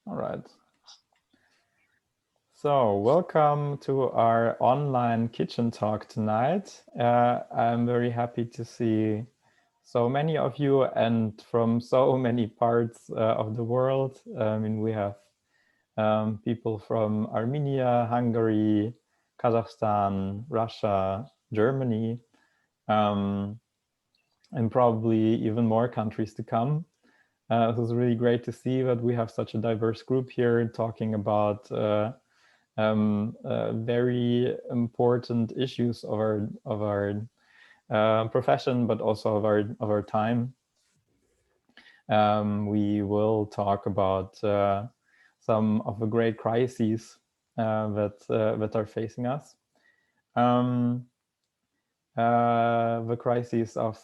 All right. So welcome to our online kitchen talk tonight. I'm very happy to see so many of you and from so many parts of the world. I mean, we have people from Armenia, Hungary, Kazakhstan, Russia, Germany, and probably even more countries to come. It was really great to see that we have such a diverse group here talking about very important issues of our profession, but also of our time. We will talk about some of the great crises that are facing us. The crises of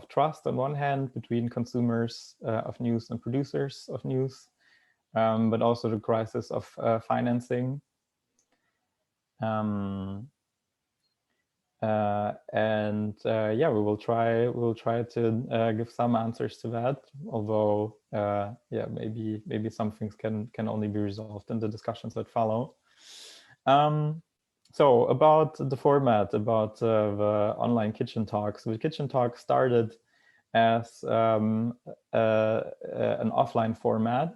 trust on one hand between consumers of news and producers of news, but also the crisis of financing. Yeah, we'll try to give some answers to that, although yeah, maybe some things can only be resolved in the discussions that follow. So about the format, about the online kitchen talks. The kitchen talk started as an offline format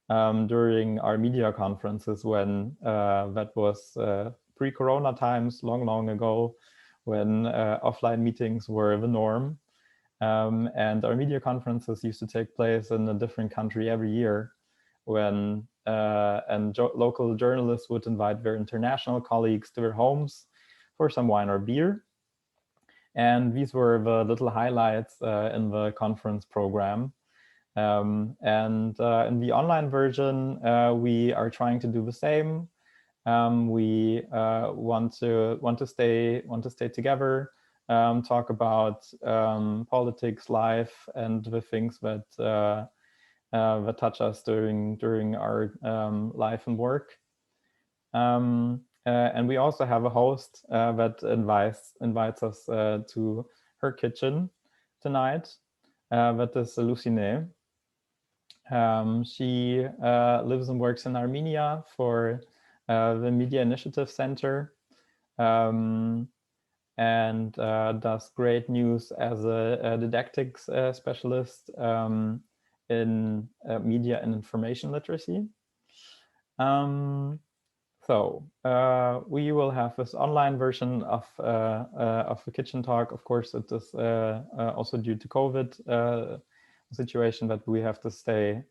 during our media conferences when that was pre-corona times, long ago, when offline meetings were the norm. And our media conferences used to take place in a different country every year when local journalists would invite their international colleagues to their homes for some wine or beer. And these were the little highlights in the conference program. And in the online version, we are trying to do the same. We want to stay together, talk about politics, life, and the things that touch us during our life and work. And we also have a host that invites us to her kitchen tonight. That is Lusine. She lives and works in Armenia for the Media Initiative Centre, and does great news as a didactics specialist in media and information literacy. So we will have this online version of the kitchen talk. Of course, it is also due to COVID situation that we have to stay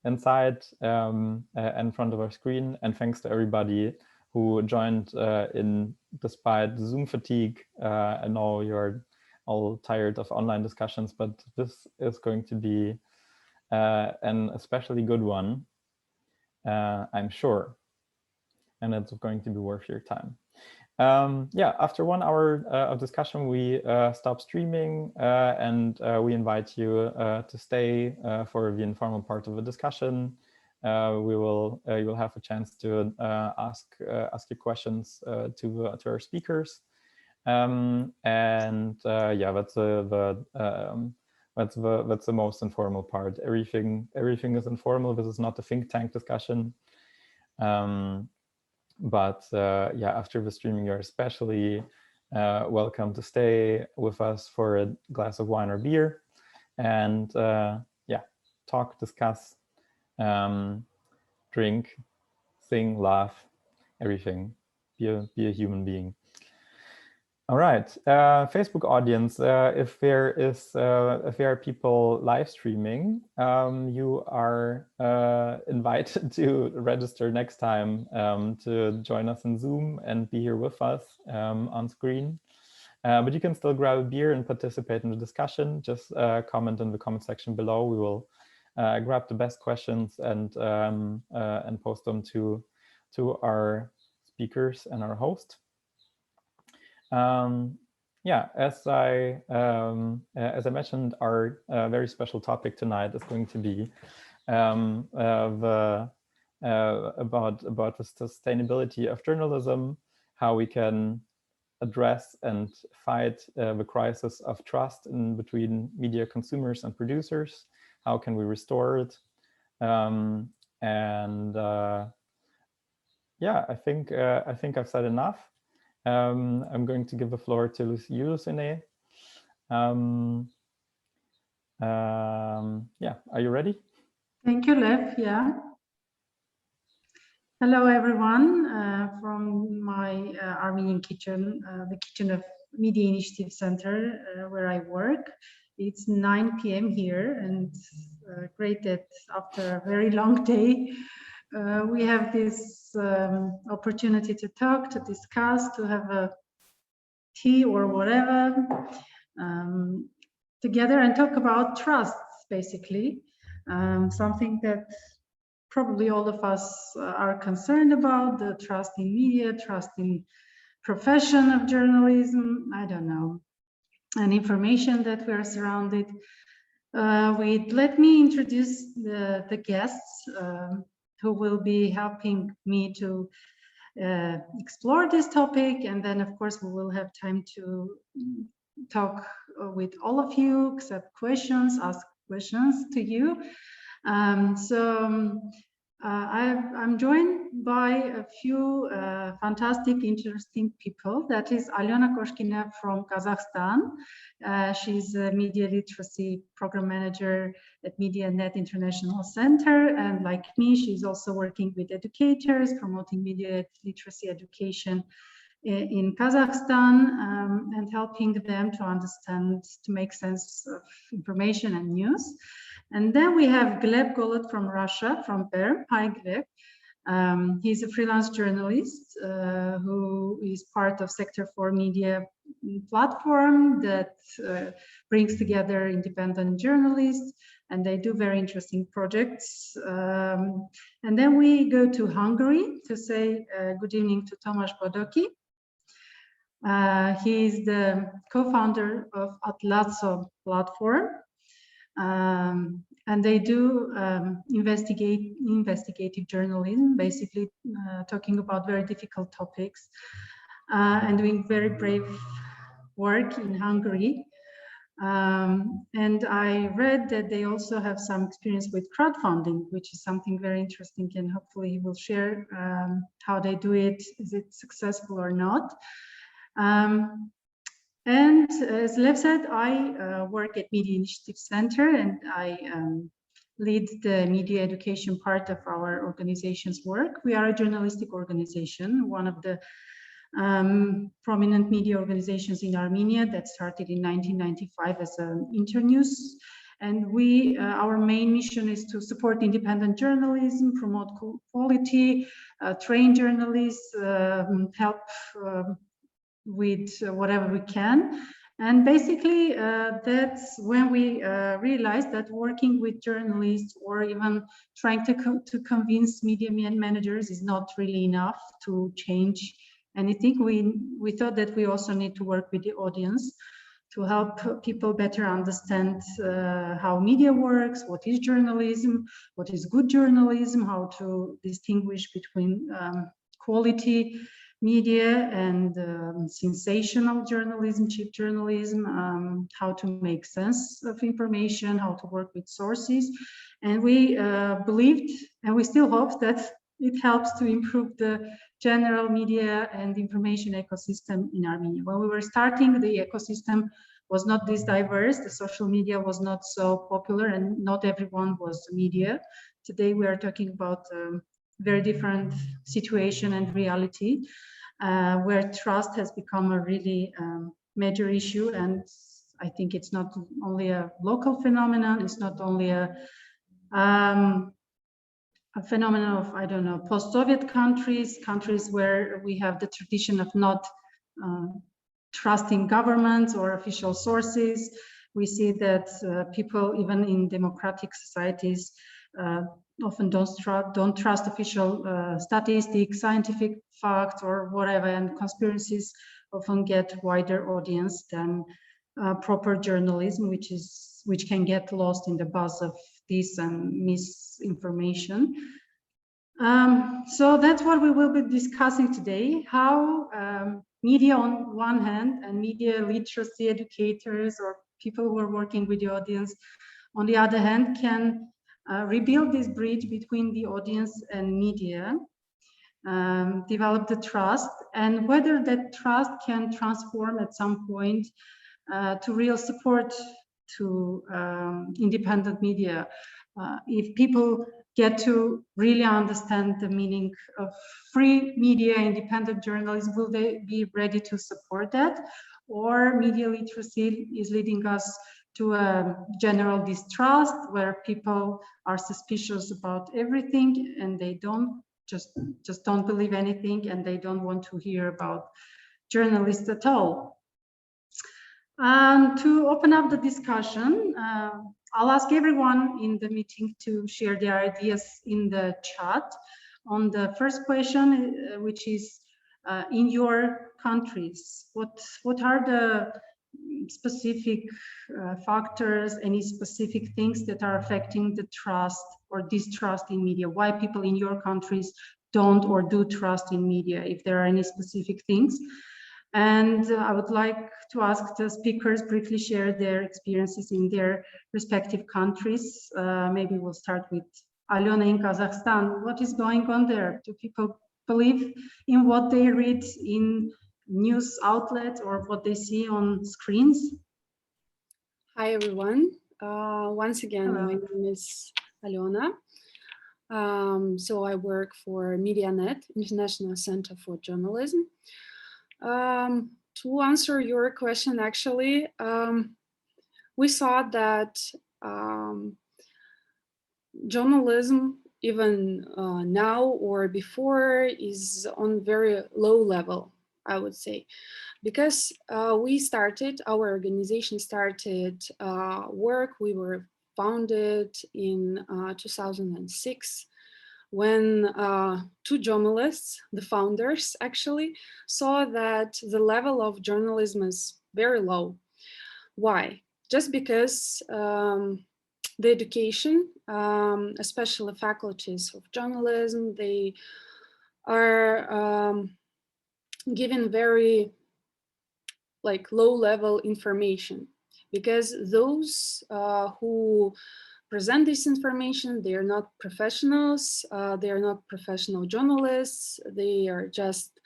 inside in front of our screen. And thanks to everybody who joined in despite Zoom fatigue. I know you're all tired of online discussions, but this is going to be an especially good one, I'm sure. And it's going to be worth your time. Yeah, after 1 hour of discussion, we stop streaming and we invite you to stay for the informal part of the discussion. You will have a chance to ask your questions to our speakers. Yeah, that's the most informal part. Everything is informal. This is not a think tank discussion. But yeah, after the streaming, you're especially welcome to stay with us for a glass of wine or beer and yeah, talk, discuss, drink, sing, laugh, everything. Be a human being. All right, Facebook audience, if there are people live streaming, you are invited to register next time to join us in Zoom and be here with us on screen. But you can still grab a beer and participate in the discussion. Just comment in the comment section below. We will grab the best questions and post them to our speakers and our host. Yeah, as I mentioned, our very special topic tonight is going to be about the sustainability of journalism, how we can address and fight the crisis of trust in between media consumers and producers. How can we restore it? And yeah, I think I've said enough. I'm going to give the floor to you, Lusine. Yeah, are you ready? Thank you, Lev. Yeah. Hello, everyone, from my Armenian kitchen, the kitchen of Media Initiative Center, where I work. It's 9 p.m. here, and great that after a very long day, we have this opportunity to talk, to discuss, to have a tea or whatever together and talk about trust, basically, something that probably all of us are concerned about, the trust in media, trust in profession of journalism, I don't know, and information that we are surrounded with. Let me introduce the guests who will be helping me to explore this topic, and then of course we will have time to talk with all of you, accept questions, ask questions to you. I'm joined by a few fantastic, interesting people. That is Alyona Koshkina from Kazakhstan. She's a media literacy program manager at MediaNet International Centre, and like me, she's also working with educators, promoting media literacy education in Kazakhstan, and helping them to understand, to make sense of information and news. And then we have Gleb Golod from Russia, from Perm. Hi, Gleb. He's a freelance journalist who is part of Sector 4 Media platform that brings together independent journalists, and they do very interesting projects. And then we go to Hungary to say good evening to Tamás Bodoky. He is the co-founder of Átlátszó platform. And they do investigative journalism, basically talking about very difficult topics and doing very brave work in Hungary. And I read that they also have some experience with crowdfunding, which is something very interesting, and hopefully he will share how they do it, is it successful or not. And as Lev said, I work at Media Initiative Center, and I lead the media education part of our organization's work. We are a journalistic organization, one of the prominent media organizations in Armenia that started in 1995 as an internews. And we, our main mission is to support independent journalism, promote quality, train journalists, help with whatever we can. And basically that's when we realized that working with journalists or even trying to convince media managers is not really enough to change anything. We thought that we also need to work with the audience to help people better understand how media works, what is journalism, what is good journalism, how to distinguish between quality media and sensational journalism, cheap journalism, how to make sense of information, how to work with sources. And we believed, and we still hope, that it helps to improve the general media and information ecosystem in Armenia. When we were starting, the ecosystem was not this diverse, the social media was not so popular, and not everyone was media. Today we are talking about very different situation and reality, where trust has become a really major issue. And I think it's not only a local phenomenon, it's not only a phenomenon of, I don't know, post-Soviet countries where we have the tradition of not trusting governments or official sources. We see that people, even in democratic societies, often don't trust official statistics, scientific facts, or whatever, and conspiracies often get wider audience than proper journalism, which can get lost in the buzz of this and misinformation. So that's what we will be discussing today: how media on one hand and media literacy educators or people who are working with the audience on the other hand can rebuild this bridge between the audience and media, develop the trust, and whether that trust can transform at some point to real support to independent media. If people get to really understand the meaning of free media, independent journalism, will they be ready to support that? Or media literacy is leading us to a general distrust where people are suspicious about everything and they just don't believe anything and they don't want to hear about journalists at all. To open up the discussion, I'll ask everyone in the meeting to share their ideas in the chat on the first question, which is in your countries, what are the specific factors, any specific things that are affecting the trust or distrust in media? Why people in your countries don't or do trust in media, if there are any specific things? And I would like to ask the speakers briefly share their experiences in their respective countries. Maybe we'll start with Alyona in Kazakhstan. What is going on there? Do people believe in what they read in news outlets or what they see on screens? Hi, everyone. Once again, my name is Alyona. So I work for MediaNet International Centre for Journalism. To answer your question, actually, we saw that journalism, even now or before, is on very low level, I would say, because our organization started work. We were founded in 2006. When two journalists, the founders actually, saw that the level of journalism is very low. Why? Just because the education, especially faculties of journalism, they are given very low level information, because those who present this information, they are not professionals, they are not professional journalists, they are just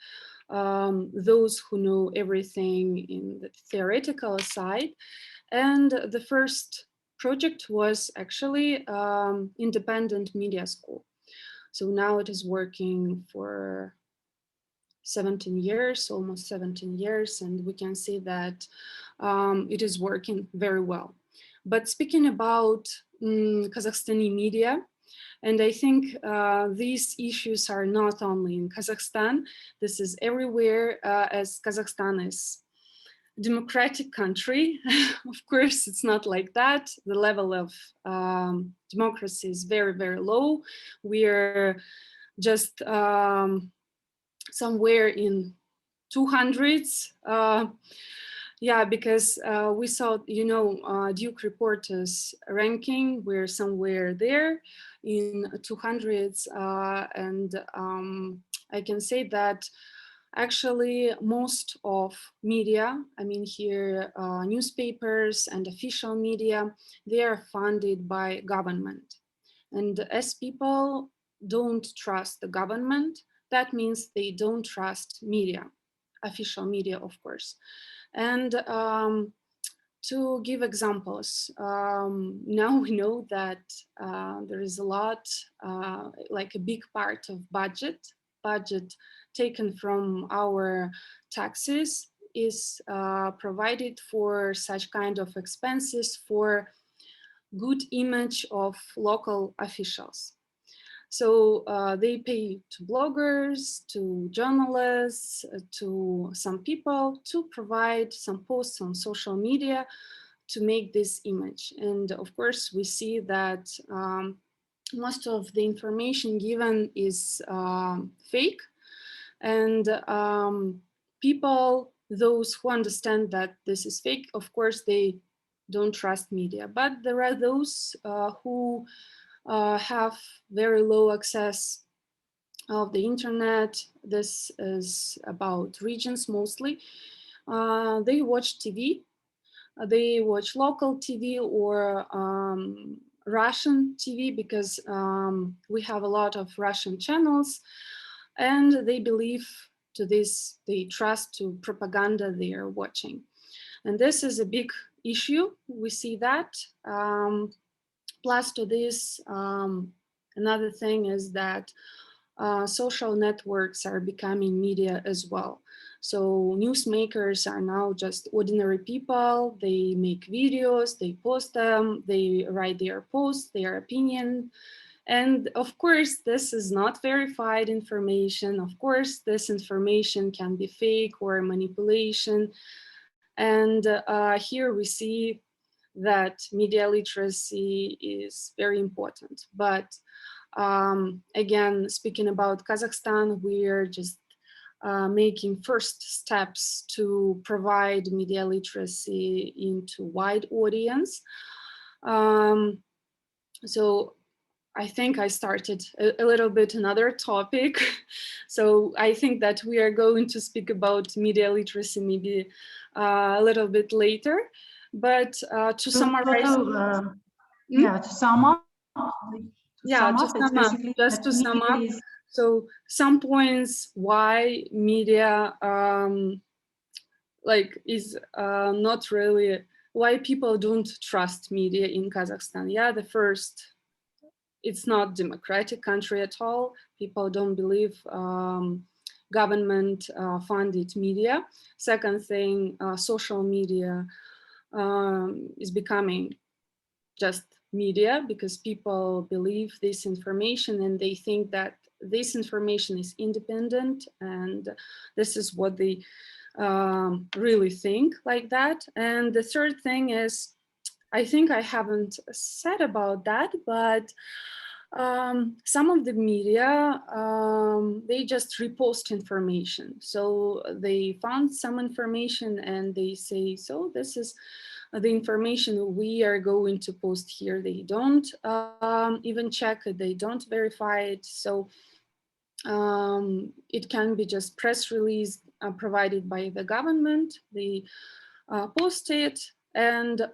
those who know everything in the theoretical side. And the first project was actually independent media school. So now it is working for 17 years, almost 17 years, and we can see that it is working very well. But speaking about Kazakhstani media, and I think these issues are not only in Kazakhstan, this is everywhere, as Kazakhstan is a democratic country. Of course, it's not like that. The level of democracy is very, very low. We're just somewhere in 200s. Yeah, because we saw, Duke Reporters ranking, we're somewhere there in 200s. And I can say that actually most of media, I mean here newspapers and official media, they are funded by government. And as people don't trust the government, that means they don't trust media, official media, of course. And to give examples, now we know that there is a lot, like a big part of budget taken from our taxes is provided for such kind of expenses for good image of local officials. So they pay to bloggers, to journalists, to some people to provide some posts on social media to make this image. And of course, we see that most of the information given is fake. And people, those who understand that this is fake, of course, they don't trust media. But there are those who have very low access of the internet. This is about regions mostly. They watch TV, they watch local TV or Russian TV because we have a lot of Russian channels, and they believe to this, they trust to propaganda they are watching. And this is a big issue. We see that. Plus to this, another thing is that social networks are becoming media as well. So newsmakers are now just ordinary people. They make videos, they post them, they write their posts, their opinion. And of course, this is not verified information. Of course, this information can be fake or manipulation. And here we see that media literacy is very important. But again, speaking about Kazakhstan, we're just making first steps to provide media literacy into wide audience. So I think I started a little bit another topic. So I think that we are going to speak about media literacy maybe a little bit later. But to summarize, to sum up. Just to sum up. So some points why media is not really, why people don't trust media in Kazakhstan. Yeah, the first, it's not democratic country at all. People don't believe government funded media. Second thing, social media is becoming just media because people believe this information and they think that this information is independent, and this is what they really think like that. And the third thing is, I think I haven't said about that, but some of the media, they just repost information. So they found some information and they say, so this is the information we are going to post here. They don't even check it, they don't verify it. So it can be just press release provided by the government. They post it, and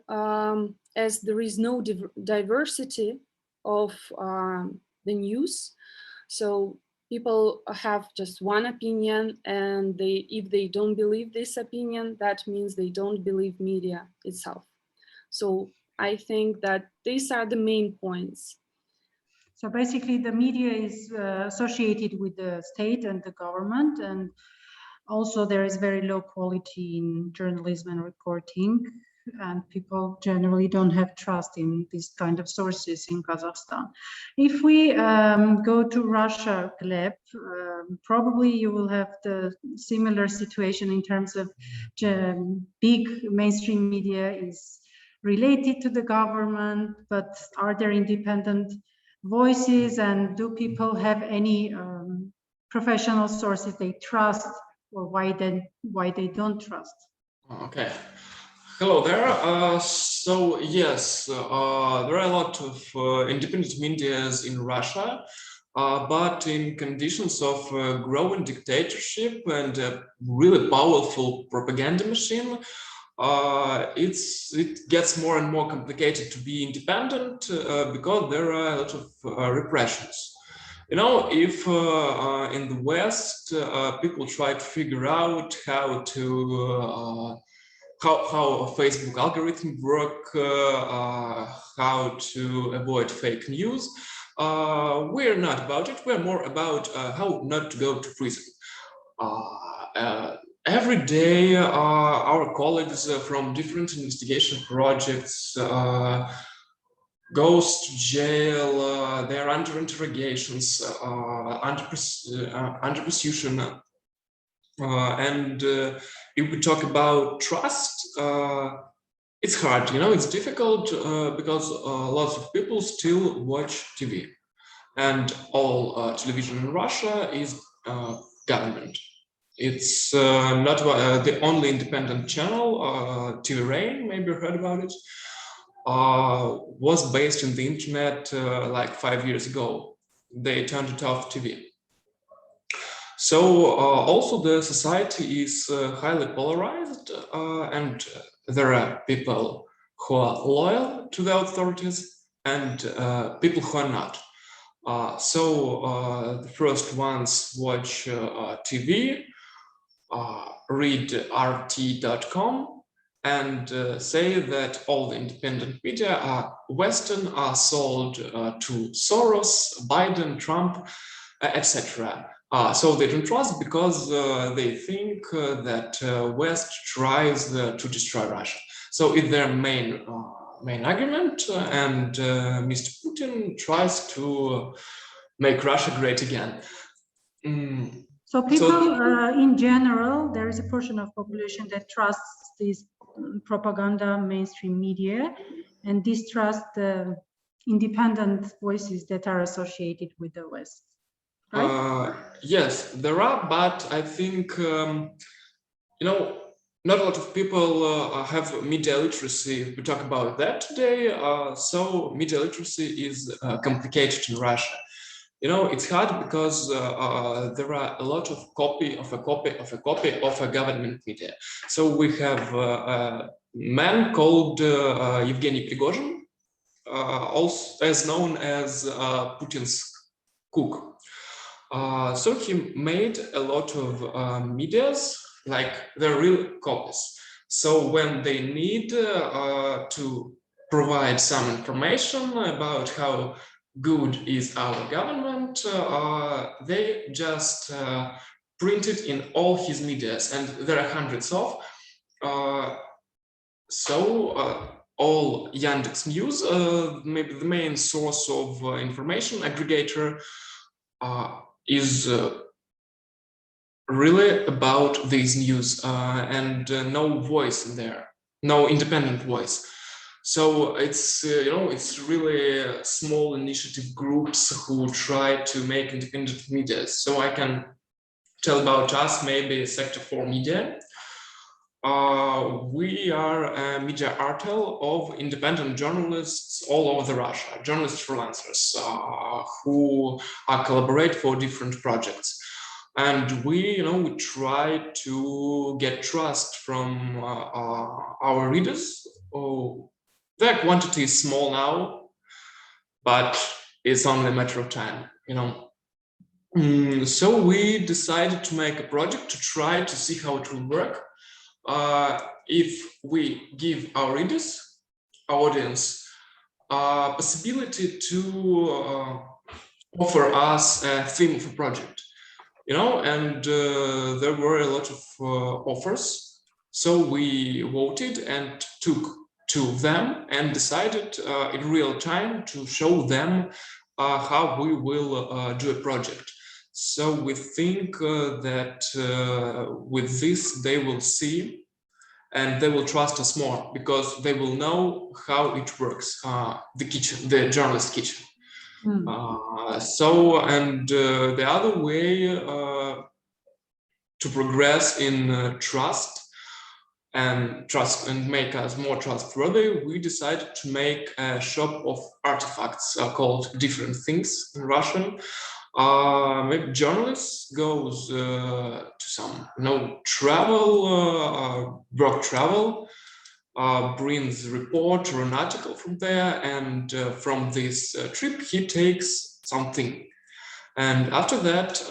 as there is no diversity of the news, so people have just one opinion, and if they don't believe this opinion, that means they don't believe media itself. So I think that these are the main points. So basically the media is associated with the state and the government, and also there is very low quality in journalism and reporting, and people generally don't have trust in these kind of sources in Kazakhstan. If we go to Russia, Gleb, probably you will have the similar situation in terms of big mainstream media is related to the government, but are there independent voices, and do people have any professional sources they trust, or why they don't trust? Okay. Hello there. So yes, there are a lot of independent medias in Russia, but in conditions of growing dictatorship and a really powerful propaganda machine, it gets more and more complicated to be independent because there are a lot of repressions. You know, if in the West people try to figure out how a Facebook algorithm work, how to avoid fake news, we're not about it. We're more about how not to go to prison. Every day, our colleagues from different investigation projects goes to jail, they're under interrogations, under prosecution. And if we talk about trust, it's hard, you know, it's difficult because lots of people still watch TV. And all television in Russia is government. It's not the only independent channel, TV Rain, maybe you heard about it, was based in the internet like 5 years ago. They turned it off TV. So also the society is highly polarized, and there are people who are loyal to the authorities, and people who are not. So the first ones watch TV, read rt.com, and say that all the independent media are Western, are sold to Soros, Biden, Trump, etc. So they don't trust because they think that West tries to destroy Russia. So it's their main argument, and Mr. Putin tries to make Russia great again. So people, in general, there is a portion of population that trusts these propaganda mainstream media and distrust the independent voices that are associated with the West, right? Yes, there are, but I think, not a lot of people have media literacy. We talk about that today. So media literacy is complicated in Russia. It's hard because there are a lot of copy of a government media. So we have a man called Yevgeny Prigozhin, also as known as Putin's cook. So he made a lot of medias, like they're real copies. So when they need to provide some information about how good is our government, they just print it in all his medias, and there are hundreds of. All Yandex News, maybe the main source of information aggregator, is really about these news, and no voice in there, no independent voice. So it's it's really small initiative groups who try to make independent media. So I can tell about us, maybe Sector 4 Media. We are a media artel of independent journalists all over Russia, journalist freelancers who collaborate for different projects. And we try to get trust from our readers. Their quantity is small now, but it's only a matter of time, So we decided to make a project to try to see how it will work. If we give our readers, our audience, possibility to offer us a theme of a project, and there were a lot of offers. So we voted and took 2 of them and decided in real time to show them how we will do a project. So we think that with this they will see and they will trust us more because they will know how it works, the journalist kitchen. The other way to progress in trust and make us more trustworthy, we decided to make a shop of artifacts called different things in Russian. Maybe journalists goes to some travel, work travel, brings a report or an article from there, and from this trip he takes something. And after that,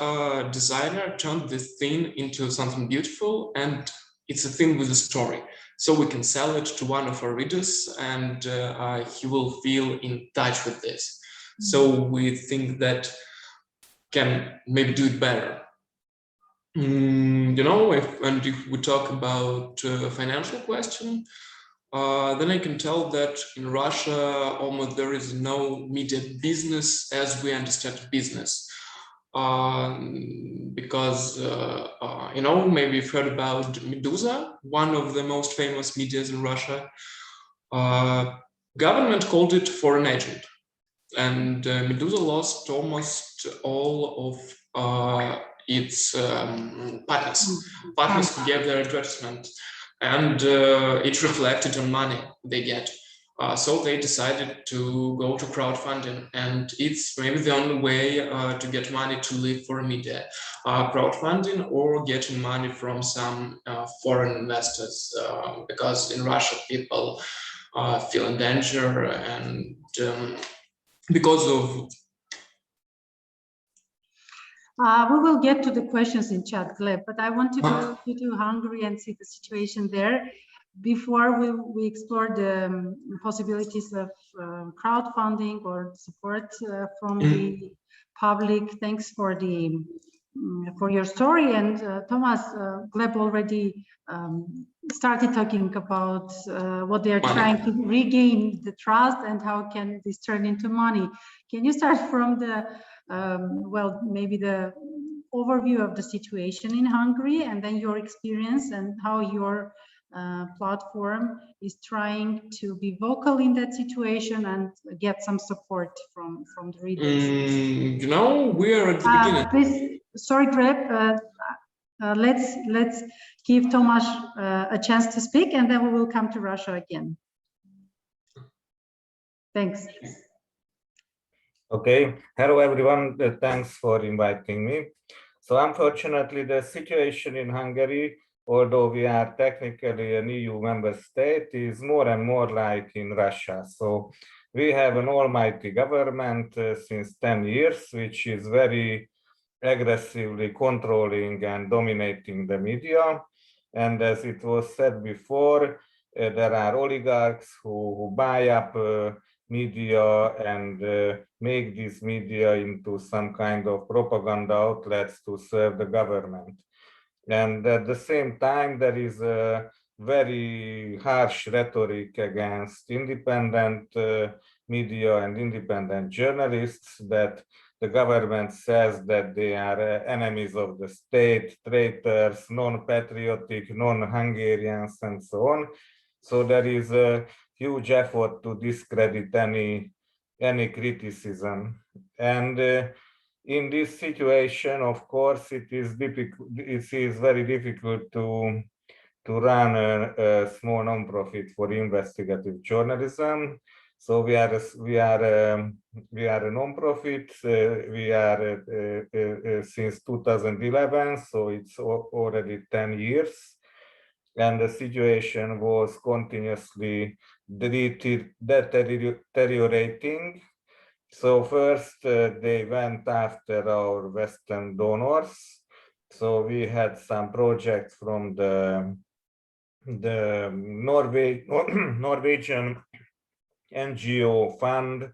designer turned this thing into something beautiful, and it's a thing with a story. So we can sell it to one of our readers, and he will feel in touch with this. So we think that can maybe do it better. If we talk about financial question, then I can tell that in Russia almost there is no media business as we understand business. Because maybe you've heard about Medusa, one of the most famous medias in Russia. Government called it foreign agent, and Medusa lost almost all of its partners who gave their advertisement, and it reflected on money they get. So they decided to go to crowdfunding, and it's maybe the only way to get money to live for media, crowdfunding or getting money from some foreign investors, because in Russia people feel in danger and because of. We will get to the questions in chat, Gleb, but I want to go to Hungary and see the situation there. Before we explore the possibilities of crowdfunding or support from the public. Thanks for your story. And Thomas, Gleb already started talking about what they are trying to regain the trust and how can this turn into money. Can you start from the well, maybe the overview of the situation in Hungary, and then your experience and how your platform is trying to be vocal in that situation and get some support from the readers? You know, we are at the beginning. Please, sorry, Gleb. Let's give Tomasz a chance to speak, and then we will come to Russia again. Thanks. Okay. Hello, everyone. Thanks for inviting me. So unfortunately, the situation in Hungary, although we are technically an EU member state, is more and more like in Russia. So we have an almighty government since 10 years, which is very aggressively controlling and dominating the media. And as it was said before, there are oligarchs who buy up media and make this media into some kind of propaganda outlets to serve the government. And at the same time, there is a very harsh rhetoric against independent media and independent journalists, that the government says that they are enemies of the state, traitors, non-patriotic, non-Hungarians, and so on. So there is a huge effort to discredit any criticism. And in this situation, of course, it is very difficult to run a small non-profit for investigative journalism. So we are a non-profit. We are since 2011, so it's already 10 years. And the situation was continuously deteriorating. So first they went after our Western donors. So we had some projects from the Norwegian NGO fund,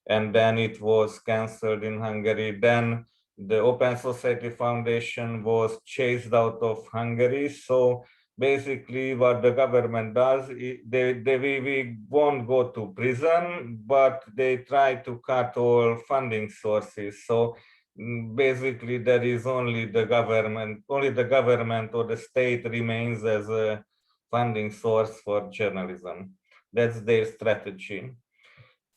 and then it was cancelled in Hungary. Then the Open Society Foundation was chased out of Hungary. So basically what the government does, we won't go to prison, but they try to cut all funding sources. So basically there is only the government or the state remains as a funding source for journalism. That's their strategy.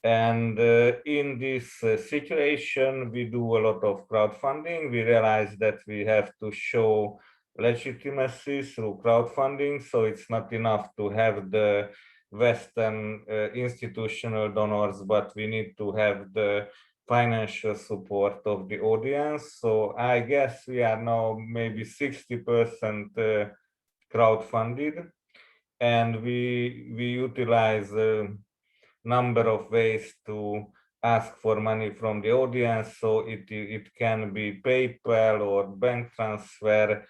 And in this situation, we do a lot of crowdfunding. We realize that we have to show legitimacy through crowdfunding. So it's not enough to have the Western institutional donors, but we need to have the financial support of the audience. So I guess we are now maybe 60% crowdfunded, and we utilize a number of ways to ask for money from the audience. So it can be PayPal or bank transfer,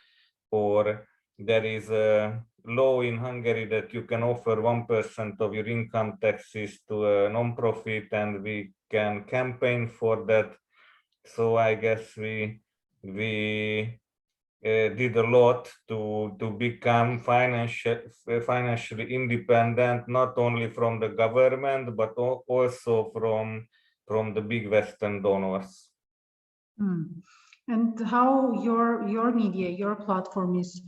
or there is a law in Hungary that you can offer 1% of your income taxes to a non-profit, and we can campaign for that. So I guess we did a lot to become financially independent, not only from the government, but also from the big Western donors. And how your media, your platform is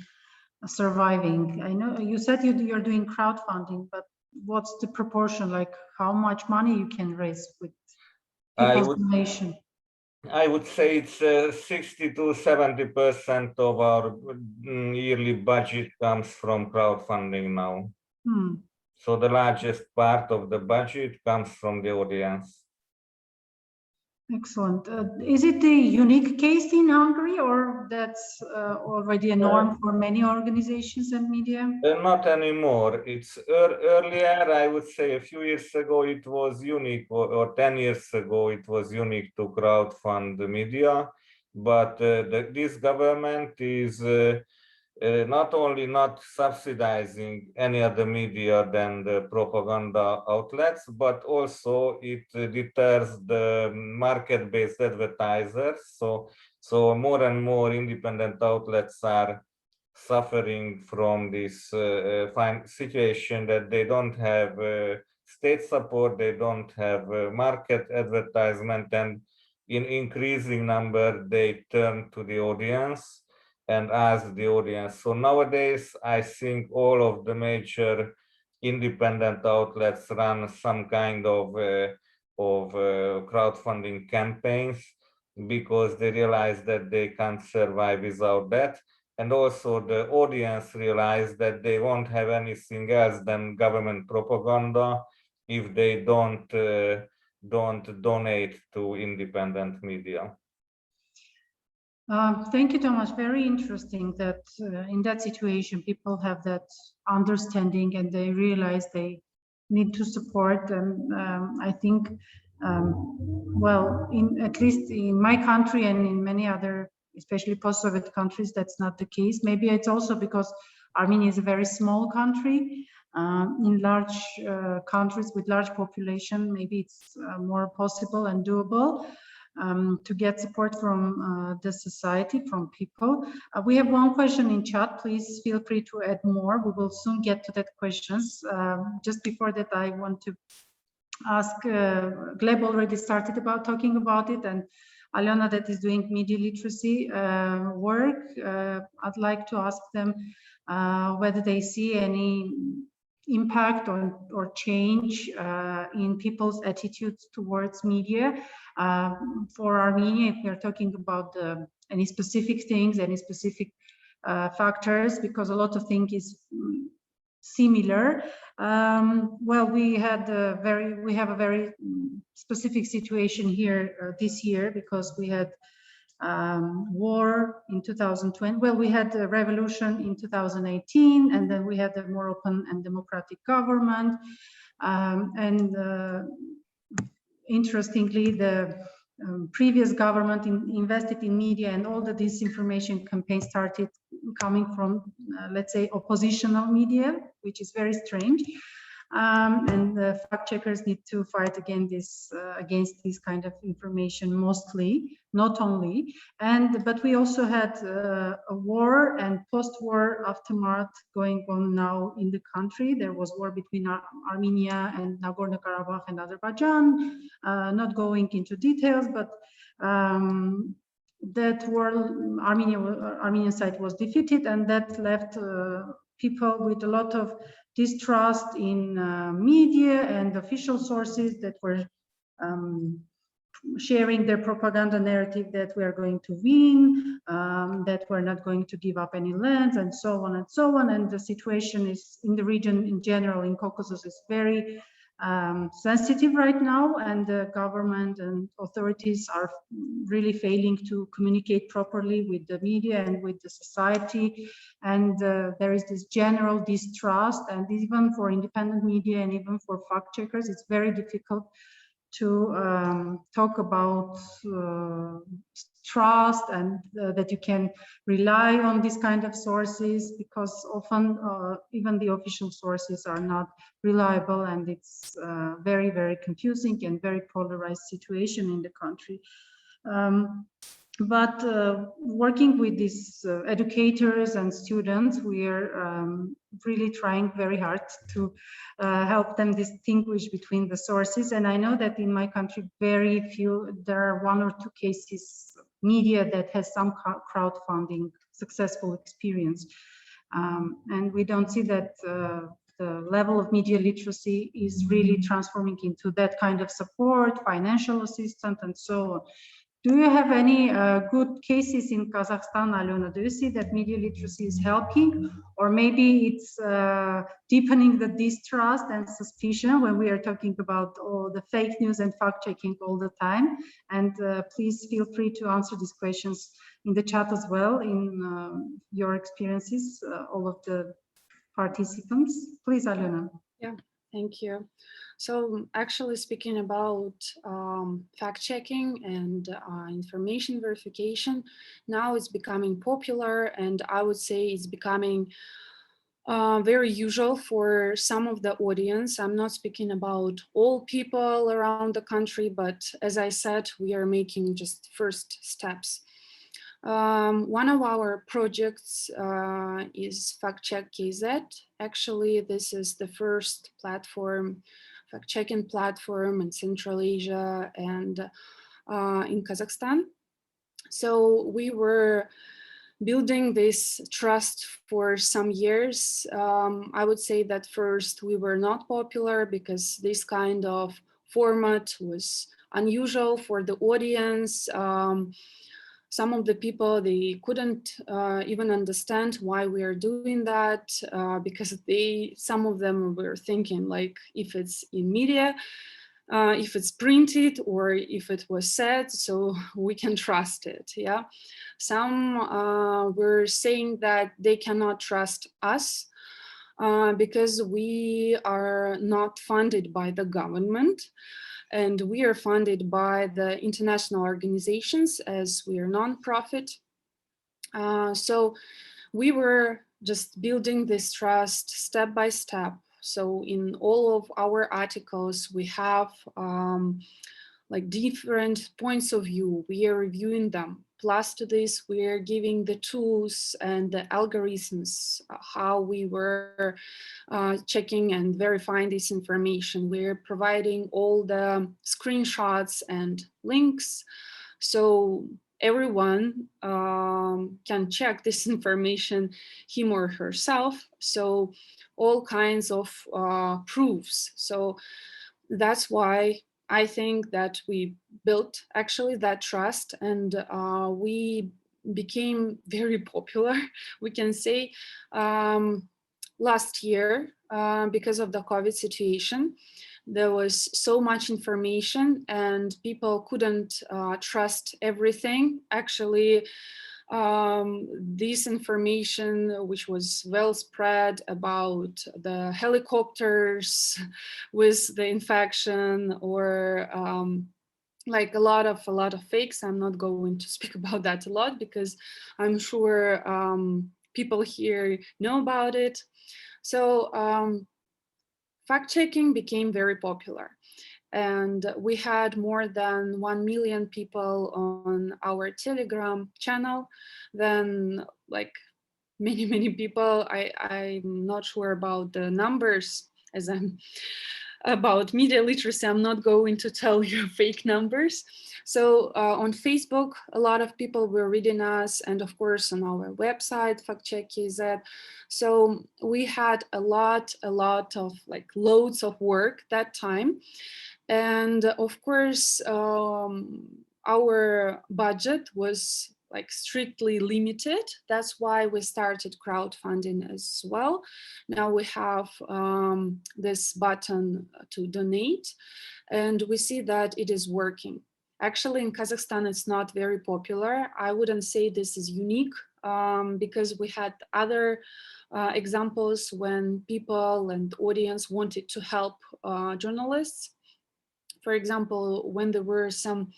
surviving? I know you said you're doing crowdfunding, but what's the proportion? Like how much money you can raise with people's donation? I would say it's 60 to 70% of our yearly budget comes from crowdfunding now. So the largest part of the budget comes from the audience. Excellent. Is it a unique case in Hungary, or that's already a norm for many organizations and media? Not anymore. It's earlier, I would say a few years ago, it was unique, or 10 years ago, it was unique to crowdfund the media. But this government is not only not subsidizing any other media than the propaganda outlets, but also it deters the market-based advertisers. So more and more independent outlets are suffering from this situation that they don't have state support, they don't have market advertisement, and in increasing number they turn to the audience and ask the audience. So nowadays I think all of the major independent outlets run some kind of crowdfunding campaigns because they realize that they can't survive without that. And also the audience realize that they won't have anything else than government propaganda if they don't donate to independent media. Thank you, Tamás. Very interesting that in that situation, people have that understanding and they realize they need to support. And I think, well, at least in my country and in many other, especially post-Soviet countries, that's not the case. Maybe it's also because Armenia is a very small country. In large countries with large population, maybe it's more possible and doable to get support from the society, from people. We have one question in chat. Please feel free to add more. We will soon get to that questions. Just before that, I want to ask, Gleb already started talking about it, and Alyona that is doing media literacy work. I'd like to ask them whether they see any impact or change in people's attitudes towards media. For Armenia, if we're talking about any specific things, any specific factors, because a lot of things is similar. Well, we have a very specific situation here this year because we had war in 2020. Well, we had a revolution in 2018, and then we had a more open and democratic government. Interestingly, the previous government invested in media, and all the disinformation campaigns started coming from, let's say, oppositional media, which is very strange. And the fact checkers need to fight against this kind of information, mostly, not only. But we also had a war and post-war aftermath going on now in the country. There was war between Armenia and Nagorno-Karabakh and Azerbaijan. Not going into details, but that war, Armenian side was defeated, and that left people with a lot of distrust in media and official sources that were sharing their propaganda narrative that we are going to win, that we're not going to give up any lands, and so on and so on. And the situation is in the region in general, in Caucasus, is very sensitive right now, and the government and authorities are really failing to communicate properly with the media and with the society. And there is this general distrust, and even for independent media and even for fact checkers, it's very difficult to talk about trust and that you can rely on these kind of sources, because often even the official sources are not reliable, and it's very, very confusing and very polarized situation in the country. But working with these educators and students, we are really trying very hard to help them distinguish between the sources. And I know that in my country, very few, there are 1 or 2 cases media that has some crowdfunding successful experience. And we don't see that the level of media literacy is really transforming into that kind of support, financial assistance, and so on. Do you have any good cases in Kazakhstan, Alyona? Do you see that media literacy is helping, or maybe it's deepening the distrust and suspicion when we are talking about all the fake news and fact checking all the time? And please feel free to answer these questions in the chat as well, in your experiences, all of the participants. Please, Alyona. Yeah, thank you. So actually speaking about fact-checking and information verification, now it's becoming popular, and I would say it's becoming very usual for some of the audience. I'm not speaking about all people around the country, but as I said, we are making just first steps. One of our projects is FactCheck KZ. Actually, this is the first platform, fact-checking platform in Central Asia and in Kazakhstan. So we were building this trust for some years. I would say that first we were not popular because this kind of format was unusual for the audience. Some of the people, they couldn't even understand why we are doing that because some of them were thinking like if it's in media, if it's printed or if it was said, so we can trust it, yeah. Some were saying that they cannot trust us because we are not funded by the government. And we are funded by the international organizations as we are non-profit. So we were just building this trust step by step. So in all of our articles, we have like different points of view. We are reviewing them. Plus to this, we are giving the tools and the algorithms, how we were checking and verifying this information. We're providing all the screenshots and links. So everyone can check this information, him or herself. So all kinds of proofs. So that's why I think that we built actually that trust, and we became very popular, we can say, last year because of the COVID situation. There was so much information and people couldn't trust everything. Actually, this information, which was well spread about the helicopters with the infection, or like a lot of fakes. I'm not going to speak about that a lot because I'm sure people here know about it. So fact-checking became very popular. And we had more than 1 million people on our Telegram channel. Then like many people, I'm not sure about the numbers, as I'm about media literacy, I'm not going to tell you fake numbers. So on Facebook, a lot of people were reading us, and of course on our website, FactCheck.kz. So we had a lot of like loads of work that time. And of course, our budget was like strictly limited. That's why we started crowdfunding as well. Now we have this button to donate, and we see that it is working. Actually, in Kazakhstan, it's not very popular. I wouldn't say this is unique because we had other examples when people and audience wanted to help journalists. For example, when there were some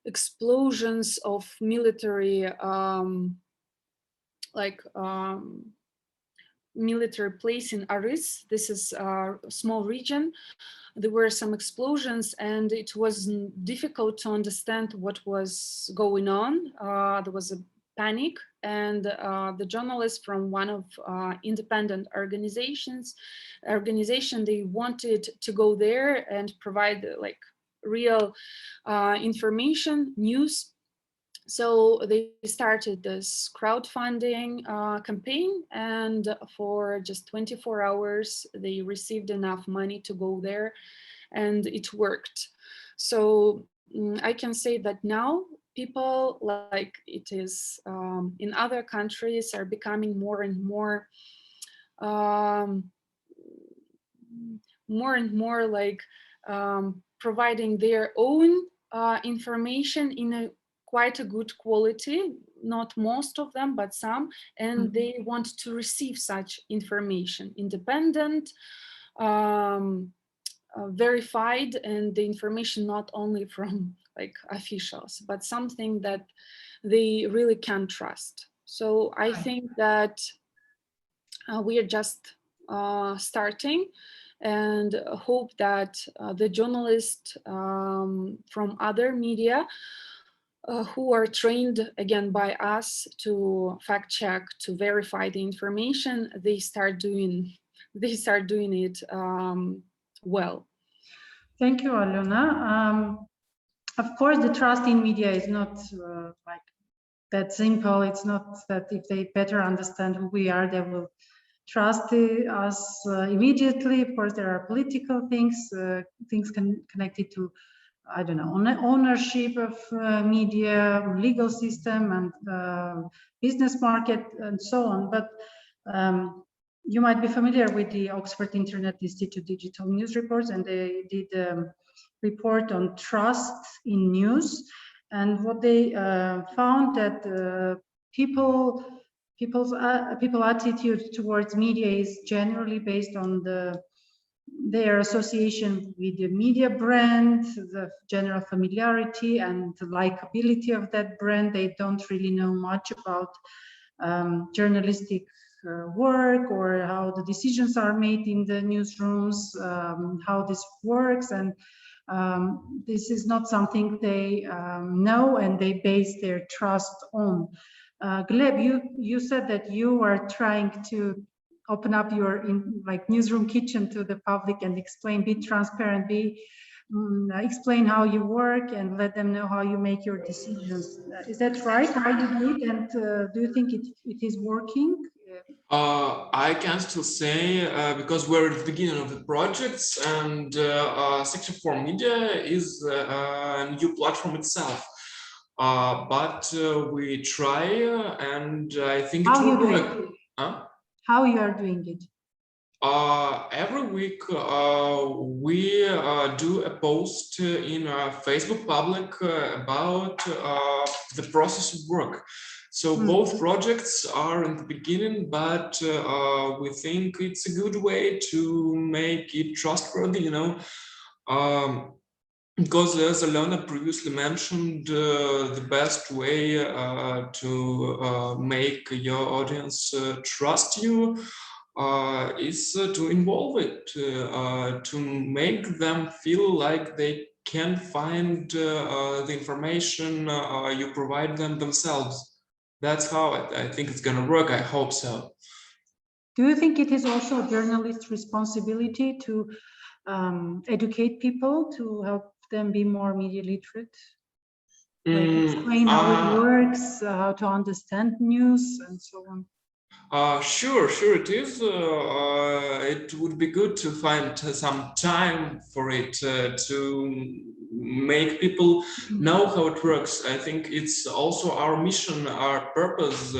explosions of military, military place in Aris. This is a small region. There were some explosions and it was difficult to understand what was going on. There was a panic, and the journalists from one of independent organization, they wanted to go there and provide like real information, news. So they started this crowdfunding campaign, and for just 24 hours, they received enough money to go there, and it worked. So I can say that now people, like it is in other countries, are becoming more and more like providing their own information in a quite a good quality, not most of them, but some, and they want to receive such information, independent, verified, and the information not only from like officials, but something that they really can trust. So I think that we are just starting, and hope that the journalists from other media who are trained again by us to fact check, to verify the information, they start doing it well. Thank you, Alyona. Of course, the trust in media is not like that simple. It's not that if they better understand who we are, they will trust us immediately. Of course, there are political things, connected to, I don't know, ownership of media, legal system, and business market, and so on. But you might be familiar with the Oxford Internet Institute Digital News Reports, and they did a report on trust in news. And what they found that people's attitude towards media is generally based on their association with the media brand, the general familiarity and the likability of that brand. They don't really know much about journalistic work, or how the decisions are made in the newsrooms, how this works, and this is not something they know and they base their trust on. Gleb, you said that you are trying to open up your newsroom kitchen to the public and explain, be transparent, explain how you work and let them know how you make your decisions. Is that right, how you do it, and do you think it is working? I can still say, because we're at the beginning of the projects, and Section 4 Media is a new platform itself. But we try, and I think it will work. How you are doing it? Every week we do a post in Facebook public about the process of work. So both projects are in the beginning, but we think it's a good way to make it trustworthy, you know, because as Alyona previously mentioned, the best way to make your audience trust you is to involve it, to make them feel like they can find the information you provide them themselves. That's how I think it's going to work. I hope so. Do you think it is also a journalist's responsibility to educate people, to help them be more media literate? Like explain how it works, how to understand news, and so on. Sure, it is. It would be good to find some time for it, to make people know how it works. I think it's also our mission, our purpose,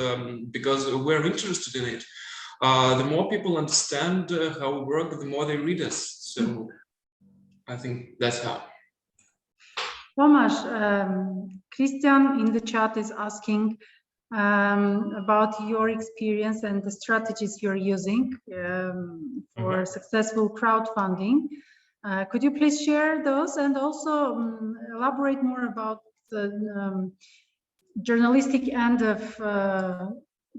because we're interested in it. The more people understand how we work, the more they read us. So I think that's how. Tamás, Christian in the chat is asking about your experience and the strategies you're using for successful crowdfunding. Could you please share those, and also elaborate more about the journalistic end of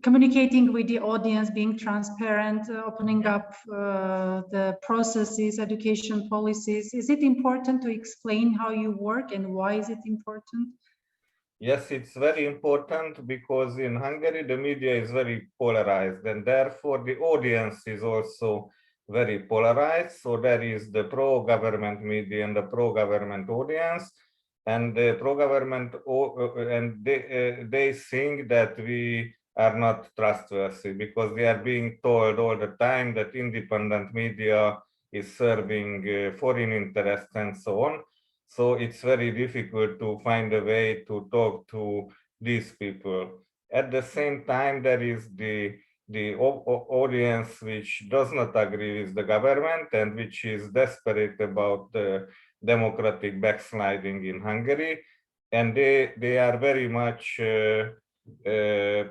communicating with the audience, being transparent, opening up the processes, education policies? Is it important to explain how you work, and why is it important? Yes, it's very important, because in Hungary the media is very polarized, and therefore the audience is also very polarized. So there is the pro-government media and the pro-government audience, and the pro-government, and they think that we are not trustworthy, because they are being told all the time that independent media is serving foreign interests and so on. So it's very difficult to find a way to talk to these people. At the same time, there is the audience which does not agree with the government and which is desperate about the democratic backsliding in Hungary. And they are very much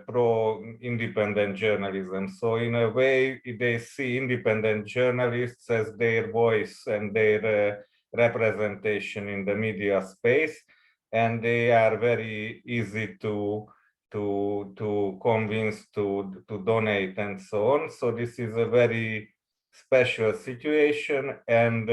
pro-independent journalism. So in a way, they see independent journalists as their voice and their representation in the media space. And they are very easy to convince to donate and so on. So this is a very special situation. And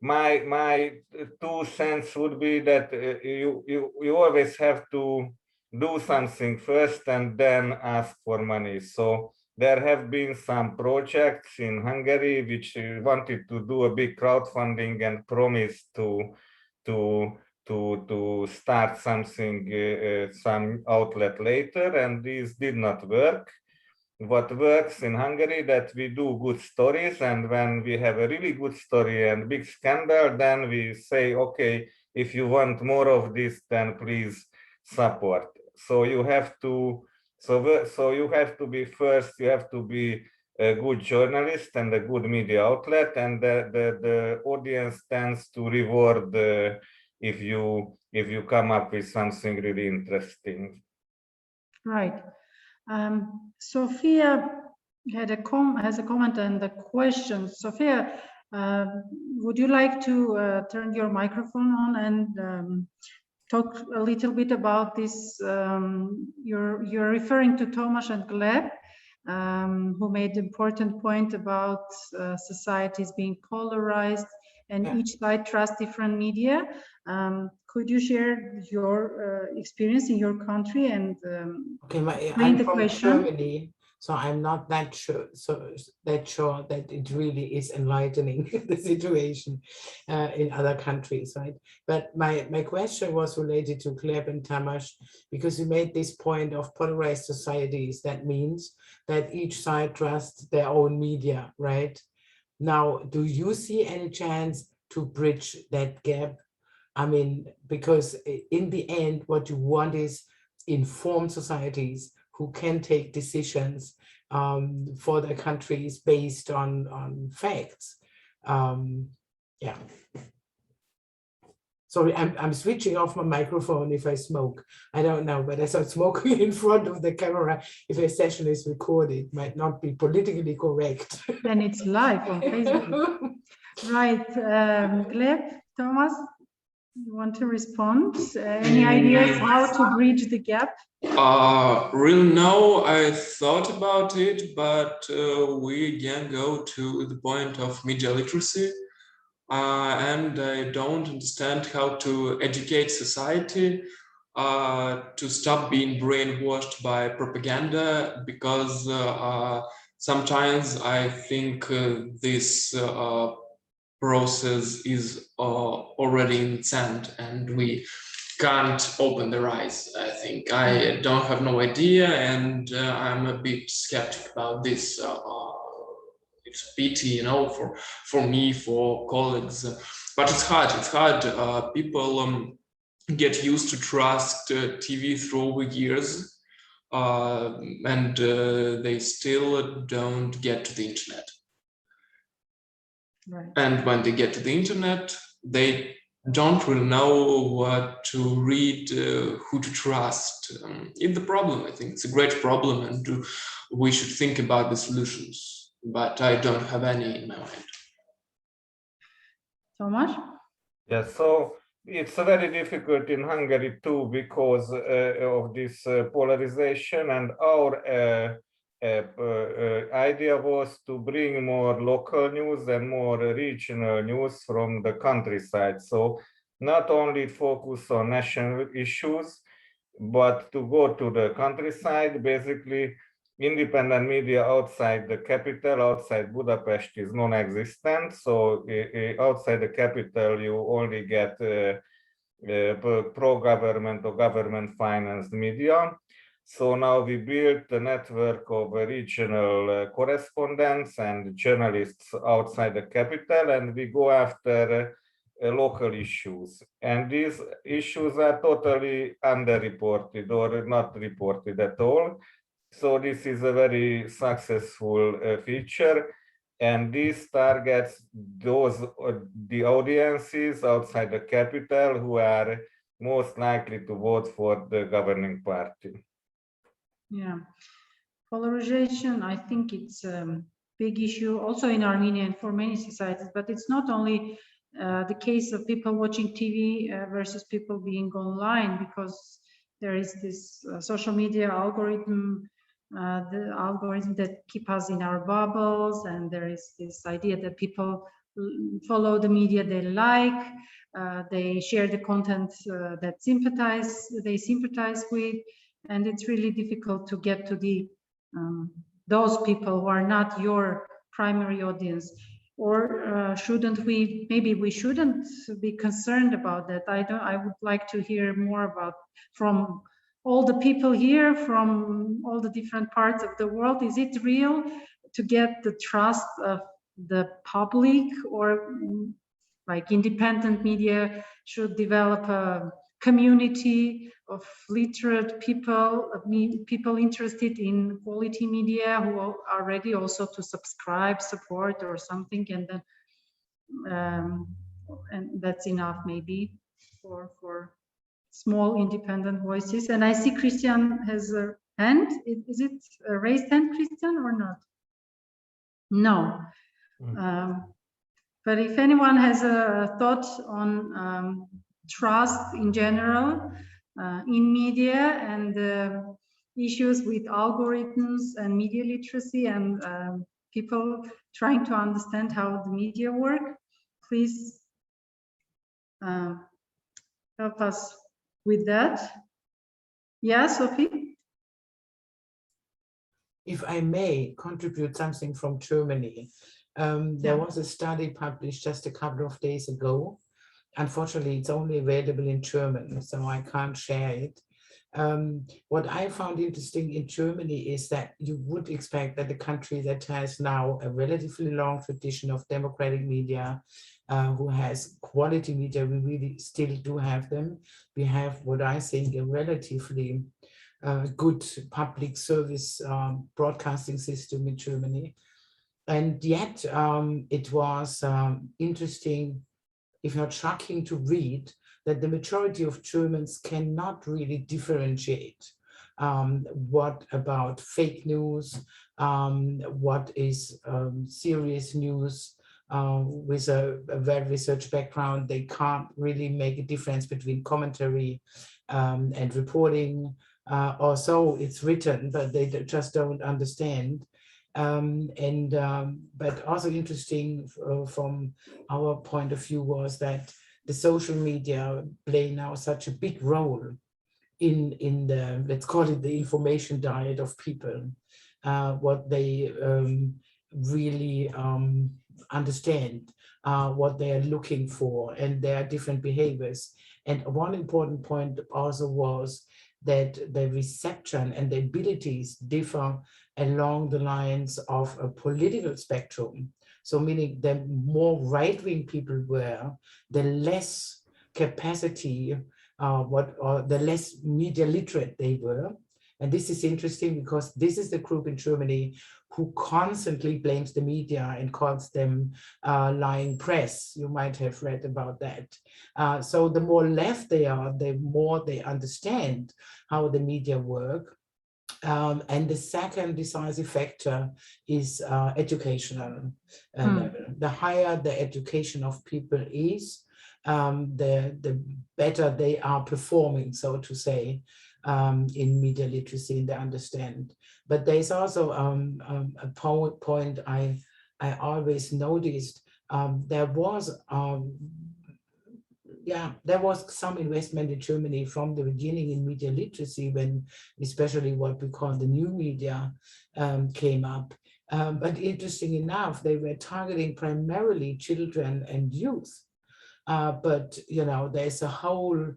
my 2 cents would be that you always have to do something first and then ask for money. So there have been some projects in Hungary which wanted to do a big crowdfunding and promised to start something, some outlet later, and these did not work. What works in Hungary that we do good stories, and when we have a really good story and big scandal, then we say, okay, if you want more of this, then please support. So you have to, so you have to be first, you have to be a good journalist and a good media outlet, and the audience tends to reward if you come up with something really interesting. Right. Sophia has a comment and a question. Sophia, would you like to turn your microphone on and talk a little bit about this? You're referring to Tamás and Gleb, who made the important point about societies being polarized and each side trusts different media. Could you share your experience in your country and I'm from Germany, so I'm not that sure that it really is enlightening the situation in other countries, right? But my question was related to Gleb and Tamás, because you made this point of polarized societies. That means that each side trusts their own media, right? Now, do you see any chance to bridge that gap? I mean, because in the end, what you want is informed societies who can take decisions for their countries based on facts. Yeah. Sorry, I'm switching off my microphone if I smoke. I don't know, but as I'm smoking in front of the camera, if a session is recorded, it might not be politically correct. Then it's live on Facebook. Right, Gleb, Tamás, you want to respond? Any ideas how to bridge the gap? Really, no, I thought about it, but we again go to the point of media literacy. And I don't understand how to educate society to stop being brainwashed by propaganda, because sometimes I think this process is already in sand and we can't open their eyes. I think I don't have no idea, and I'm a bit skeptic about this. It's a pity, you know, for me, for colleagues, but it's hard. People get used to trust TV through years, and they still don't get to the internet. Right. And when they get to the internet, they don't really know what to read, who to trust. It's the problem. I think it's a great problem, and we should think about the solutions. But I don't have any in my mind. Tamás? Yeah, so it's very difficult in Hungary too because of this polarization, and our idea was to bring more local news and more regional news from the countryside. So not only focus on national issues, but to go to the countryside. Basically, independent media outside the capital, outside Budapest, is non-existent. So outside the capital, you only get pro-government or government-financed media. So now we built a network of regional correspondents and journalists outside the capital, and we go after local issues. And these issues are totally underreported or not reported at all. So this is a very successful feature. And this targets the audiences outside the capital who are most likely to vote for the governing party. Yeah, polarization, I think it's a big issue also in Armenia and for many societies, but it's not only the case of people watching TV versus people being online, because there is this social media algorithm, the algorithm that keep us in our bubbles, and there is this idea that people follow the media they like, they share the content that they sympathize with, and it's really difficult to get to the those people who are not your primary audience. Or shouldn't we, maybe we shouldn't be concerned about that. I would like to hear more about from all the people here, from all the different parts of the world. Is it real to get the trust of the public, or like independent media should develop a community of literate people, people interested in quality media who are ready also to subscribe, support, or something, and then and that's enough maybe for small independent voices. And I see Christian has a hand. Is it a raised hand, Christian, or not? No. But if anyone has a thought on trust in general in media and issues with algorithms and media literacy and people trying to understand how the media work, please help us with that. Yeah, Sophie? If I may contribute something from Germany, there was a study published just a couple of days ago. Unfortunately, it's only available in German, so I can't share it. What I found interesting in Germany is that you would expect that the country that has now a relatively long tradition of democratic media, who has quality media, we really still do have them. We have what I think a relatively good public service broadcasting system in Germany. And yet it was interesting, if not shocking, to read that the majority of Germans cannot really differentiate what about fake news, what is serious news with a well-researched background. They can't really make a difference between commentary and reporting, or so it's written, but they just don't understand. But also interesting from our point of view was that the social media play now such a big role in the, let's call it the information diet of people, what they really understand, what they are looking for, and their different behaviors. And one important point also was that the reception and the abilities differ along the lines of a political spectrum. So meaning the more right-wing people were, the less capacity, the less media literate they were. And this is interesting because this is the group in Germany who constantly blames the media and calls them lying press. You might have read about that. So the more left they are, the more they understand how the media work. And the second decisive factor is educational level. The higher the education of people is, the better they are performing, so to say, in media literacy and they understand. But there's also a point I always noticed. There was some investment in Germany from the beginning in media literacy, when especially what we call the new media came up. But interesting enough, they were targeting primarily children and youth. But you know, there's a whole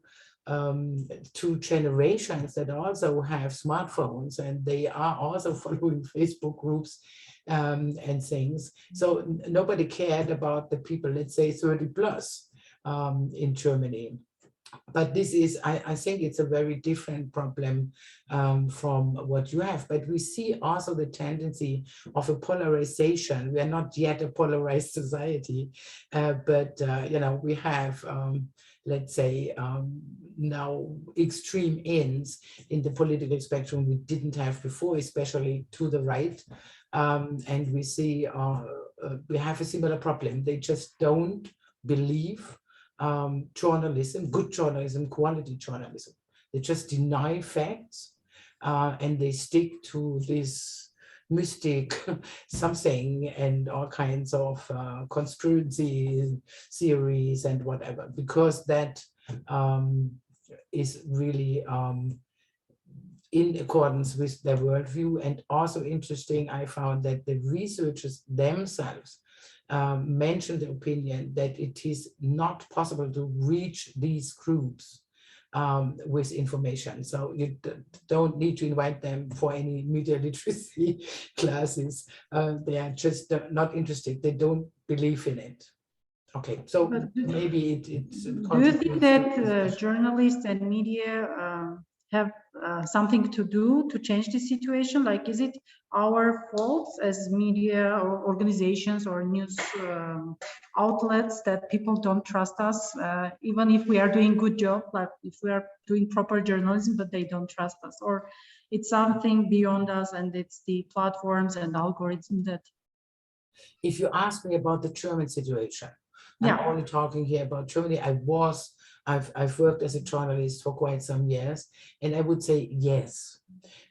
2 generations that also have smartphones, and they are also following Facebook groups and things. So nobody cared about the people, let's say 30 plus. in Germany. But this is, I think it's a very different problem from what you have. But we see also the tendency of a polarization. We are not yet a polarized society, but you know, we have, let's say, now extreme ends in the political spectrum we didn't have before, especially to the right. And we see we have a similar problem. They just don't believe journalism, good journalism, quality journalism. They just deny facts and they stick to this mystic something and all kinds of conspiracy theories and whatever, because that is really in accordance with their worldview. And also interesting, I found that the researchers themselves mentioned the opinion that it is not possible to reach these groups with information. So you don't need to invite them for any media literacy classes. They are just not interested. They don't believe in it. Okay, so maybe it's. Do you think that journalists and media have something to do to change the situation? Like, is it our fault as media or organizations or news outlets that people don't trust us, even if we are doing good job, like if we are doing proper journalism, but they don't trust us? Or it's something beyond us and it's the platforms and algorithms that... If you ask me about the German situation, yeah. I'm only talking here about Germany. I've worked as a journalist for quite some years, and I would say yes.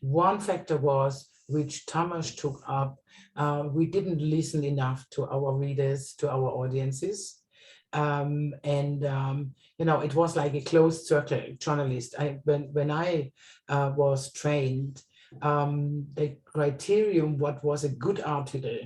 One factor was, which Tamás took up, we didn't listen enough to our readers, to our audiences. You know, it was like a closed circle journalist. When I was trained, the criterion, what was a good article,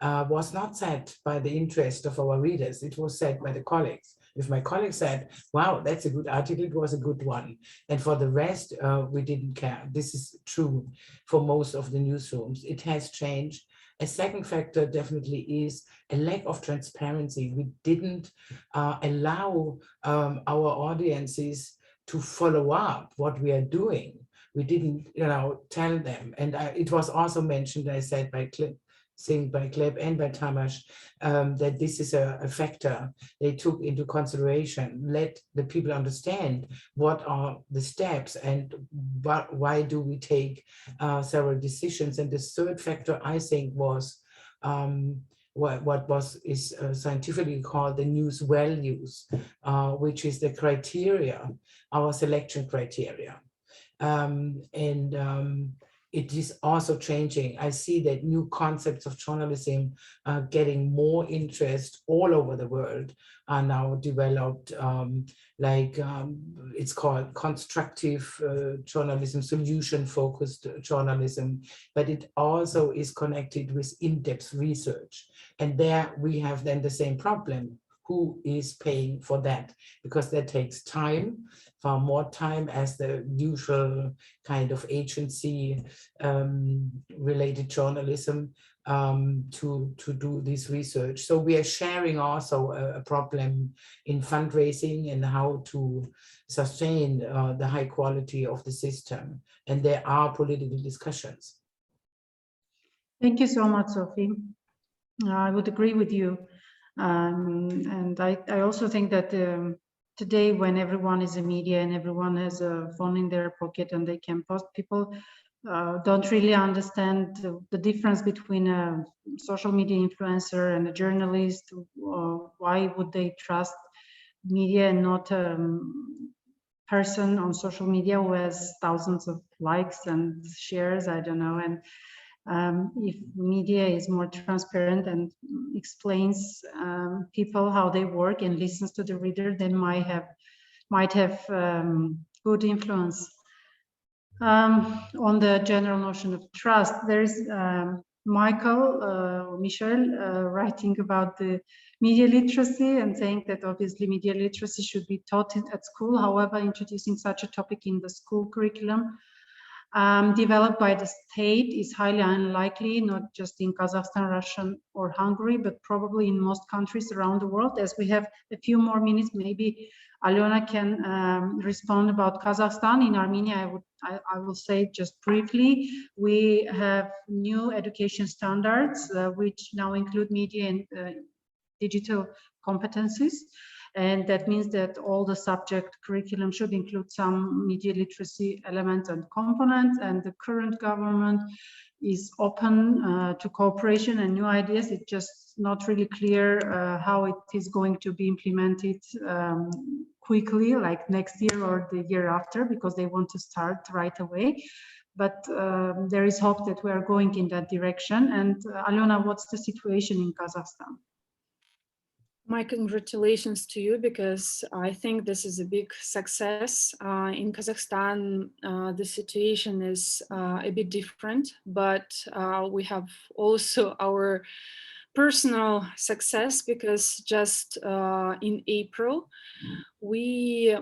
was not set by the interest of our readers. It was set by the colleagues. If my colleagues said, wow, that's a good article, it was a good one. And for the rest, we didn't care. This is true for most of the newsrooms. It has changed. A second factor definitely is a lack of transparency. We didn't allow our audiences to follow up what we are doing. We didn't, you know, tell them. And it was also mentioned, I said, by Gleb and by Tamás, that this is a factor they took into consideration. Let the people understand what are the steps and why do we take several decisions. And the third factor, I think, was what is scientifically called the news values, which is the criteria, our selection criteria. It is also changing. I see that new concepts of journalism are getting more interest all over the world, are now developed, it's called constructive journalism, solution-focused journalism, but it also is connected with in-depth research. And there we have then the same problem. Who is paying for that? Because that takes time, far more time as the usual kind of agency related journalism to do this research. So we are sharing also a problem in fundraising and how to sustain the high quality of the system. And there are political discussions. Thank you so much, Sophie. I would agree with you. And I also think that today, when everyone is in media and everyone has a phone in their pocket and they can post, people don't really understand the difference between a social media influencer and a journalist. Why would they trust media and not a person on social media who has thousands of likes and shares? I don't know. And if media is more transparent and explains people how they work and listens to the reader, then might have good influence on the general notion of trust. There is Michel writing about the media literacy and saying that obviously media literacy should be taught at school. However, introducing such a topic in the school curriculum developed by the state is highly unlikely, not just in Kazakhstan, Russia, or Hungary, but probably in most countries around the world. As we have a few more minutes, maybe Alyona can respond about Kazakhstan. In Armenia, I will say just briefly, we have new education standards, which now include media and digital competencies. And that means that all the subject curriculum should include some media literacy elements and components. And the current government is open to cooperation and new ideas. It's just not really clear how it is going to be implemented quickly, like next year or the year after, because they want to start right away. But there is hope that we are going in that direction. And Alyona, what's the situation in Kazakhstan? My congratulations to you, because I think this is a big success. In Kazakhstan, the situation is a bit different, but we have also our personal success, because just in April, we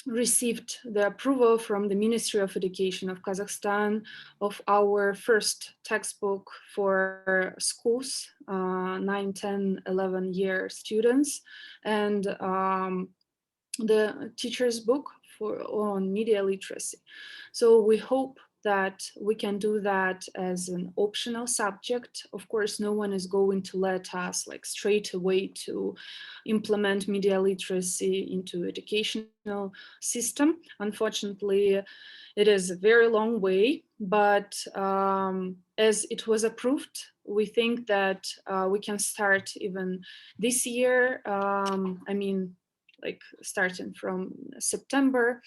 received the approval from the Ministry of Education of Kazakhstan of our first textbook for schools, 9, 10, 11 year students, and the teacher's book on media literacy. So we hope that we can do that as an optional subject. Of course, no one is going to let us like straight away to implement media literacy into educational system. Unfortunately, it is a very long way, but as it was approved, we think that we can start even this year. I mean, like starting from September.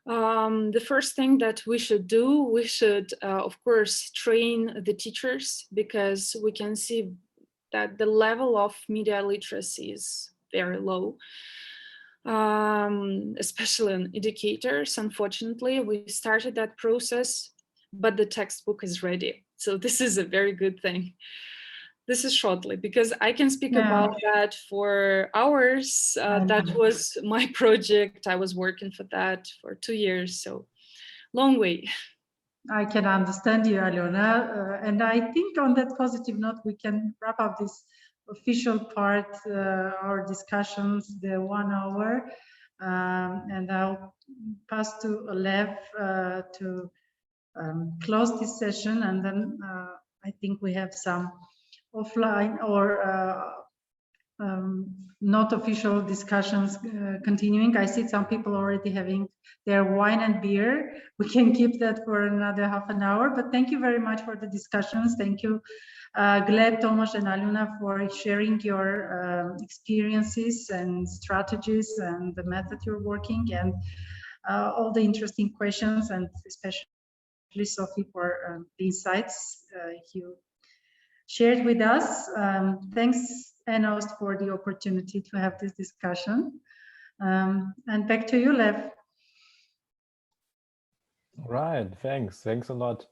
The first thing that we should do, we should, of course, train the teachers, because we can see that the level of media literacy is very low, especially in educators. Unfortunately, we started that process, but the textbook is ready. So this is a very good thing. This is shortly, because I can speak about that for hours. That was my project. I was working for that for 2 years, so long way. I can understand you, Alyona. And I think on that positive note, we can wrap up this official part, our discussions, the 1 hour. And I'll pass to Lev to close this session. And then I think we have some offline or not official discussions continuing. I see some people already having their wine and beer. We can keep that for another half an hour, but thank you very much for the discussions. Thank you, Gleb, Tomasz, and Alyona, for sharing your experiences and strategies and the method you're working, and all the interesting questions, and especially Sophie for the insights you shared with us. Thanks, n-ost, for the opportunity to have this discussion. And back to you, Lev. Right, thanks a lot.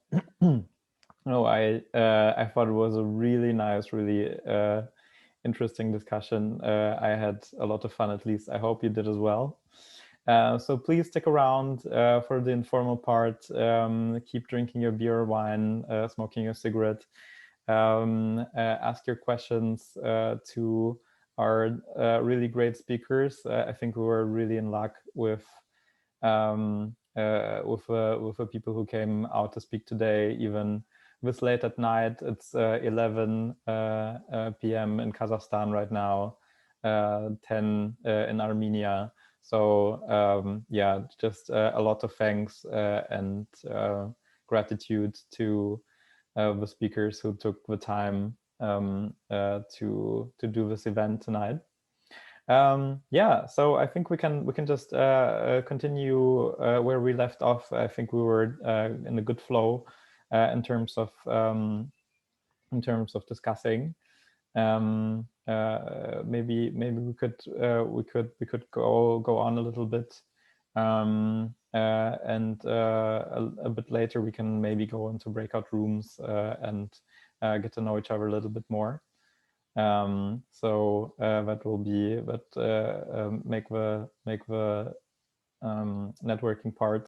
No, I thought it was a really nice, really interesting discussion. I had a lot of fun, at least. I hope you did as well. So please stick around for the informal part. Keep drinking your beer or wine, smoking your cigarette. Ask your questions to our really great speakers. I think we were really in luck with the people who came out to speak today, even this late at night. It's 11 p.m. in Kazakhstan right now, 10 in Armenia. So yeah, just a lot of thanks and gratitude to the speakers who took the time to do this event tonight. Yeah, so I think we can just continue where we left off. I think we were in a good flow in terms of discussing. Maybe we could go on a little bit, and a bit later we can maybe go into breakout rooms and get to know each other a little bit more. So that will be make the networking part